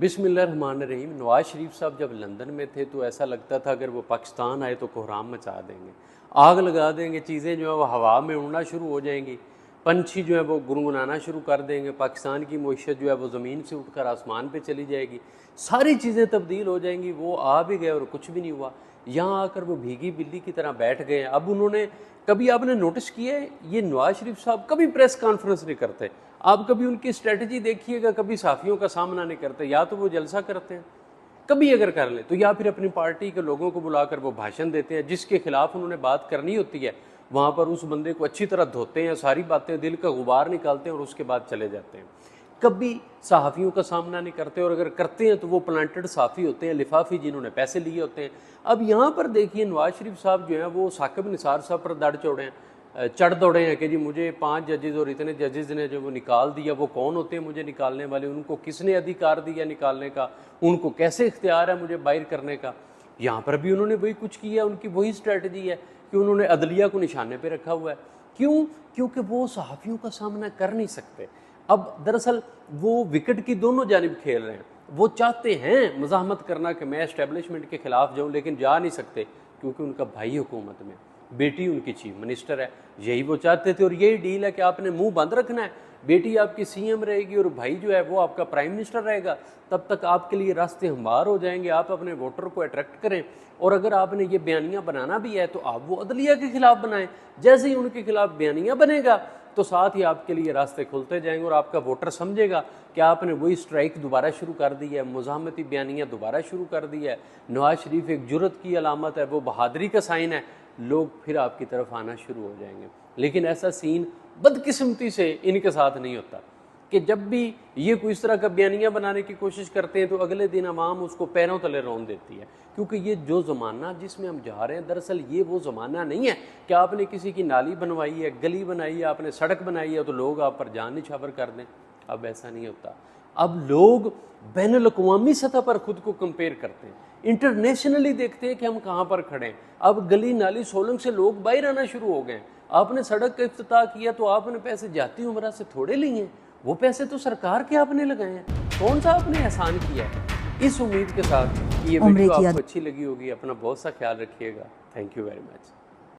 बिस्मिल्लाहिर्रहमानिर्रहीम। नवाज शरीफ साहब जब लंदन में थे तो ऐसा लगता था अगर वो पाकिस्तान आए तो कोहराम मचा देंगे, आग लगा देंगे, चीज़ें जो है वो हवा में उड़ना शुरू हो जाएंगी, पंछी जो है वो गुनगुनाना शुरू कर देंगे, पाकिस्तान की मईशत जो है वो ज़मीन से उठकर आसमान पे चली जाएगी, सारी चीज़ें तब्दील हो जाएंगी। वो आ भी गए और कुछ भी नहीं हुआ। यहाँ आकर वो भीगी बिल्ली की तरह बैठ गए। अब उन्होंने कभी आपने नोटिस किया है ये नवाज शरीफ साहब कभी प्रेस कॉन्फ्रेंस नहीं करते। आप कभी उनकी स्ट्रेटजी देखिएगा, कभी साफियों का सामना नहीं करते। या तो वो जलसा करते हैं, कभी अगर कर ले तो, या फिर अपनी पार्टी के लोगों को बुलाकर वो भाषण देते हैं, जिसके खिलाफ उन्होंने बात करनी होती है वहाँ पर उस बंदे को अच्छी तरह धोते हैं, सारी बातें दिल का गुबार निकालते हैं और उसके बाद चले जाते हैं। कभी सहाफ़ियों का सामना नहीं करते, और अगर करते हैं तो वो प्लांटेड सहाफ़ी होते हैं, लिफाफी जिन्होंने पैसे लिए होते हैं। अब यहाँ पर देखिए नवाज शरीफ साहब जो हैं वो साकिब निसार साहब पर चढ़ दौड़े हैं कि जी मुझे 5 जजेज़ और इतने जजेज़ ने जो वो निकाल दिया, वो कौन होते हैं मुझे निकालने वाले, उनको किसने अधिकार दिया निकालने का, उनको कैसे इख्तियार है मुझे बाहर करने का। यहाँ पर भी उन्होंने वही कुछ किया, उनकी वही स्ट्रेटजी है कि उन्होंने अदलिया को निशाने पर रखा हुआ है। क्यों? क्योंकि वो सहाफ़ियों का सामना कर नहीं सकते। अब दरअसल वो विकेट की दोनों जानिब खेल रहे हैं। वो चाहते हैं मज़ाहमत करना कि मैं एस्टेब्लिशमेंट के ख़िलाफ़ जाऊँ, लेकिन जा नहीं सकते क्योंकि उनका भाई हुकूमत में, बेटी उनकी चीफ मिनिस्टर है। यही वो चाहते थे और यही डील है कि आपने मुंह बंद रखना है, बेटी आपकी सीएम रहेगी और भाई जो है वो आपका प्राइम मिनिस्टर रहेगा। तब तक आपके लिए रास्ते हमवार हो जाएंगे, आप अपने वोटर को अट्रैक्ट करें। और अगर आपने ये बयानियाँ बनाना भी है तो आप वो अदलिया के खिलाफ बनाएं। जैसे ही उनके खिलाफ बयानियाँ बनेगा तो साथ ही आपके लिए रास्ते खुलते जाएंगे और आपका वोटर समझेगा कि आपने वही स्ट्राइक दोबारा शुरू कर दी है, मुज़ाहमती बयानियाँ दोबारा शुरू कर दी है। नवाज शरीफ एक जुर्रत की अलामत है, वो बहादुरी का साइन है, लोग फिर आपकी तरफ आना शुरू हो जाएंगे। लेकिन ऐसा सीन बदकिस्मती से इनके साथ नहीं होता कि जब भी ये कोई इस तरह का बयानियाँ बनाने की कोशिश करते हैं तो अगले दिन अवाम उसको पैरों तले रौंद देती है। क्योंकि ये जो ज़माना जिसमें हम जा रहे हैं, दरअसल ये वो ज़माना नहीं है कि आपने किसी की नाली बनवाई है, गली बनाई है, आपने सड़क बनाई है तो लोग आप पर जान निछावर कर दें। अब ऐसा नहीं होता। अब लोग बैनुल अक़वामी सतह पर खुद को कंपेयर करते हैं, इंटरनेशनली देखते हैं कि हम कहाँ पर खड़े हैं। अब गली नाली सोलंग से लोग बाहर आना शुरू हो गए। आपने सड़क का इफ्तिताह किया तो आपने पैसे जाती उम्रा से थोड़े लिए हैं, वो पैसे तो सरकार के आपने लगाए हैं। कौन सा आपने एहसान किया है? इस उम्मीद के साथ ये वीडियो आपको अच्छी लगी होगी। अपना बहुत सा ख्याल रखिएगा। Thank you very much.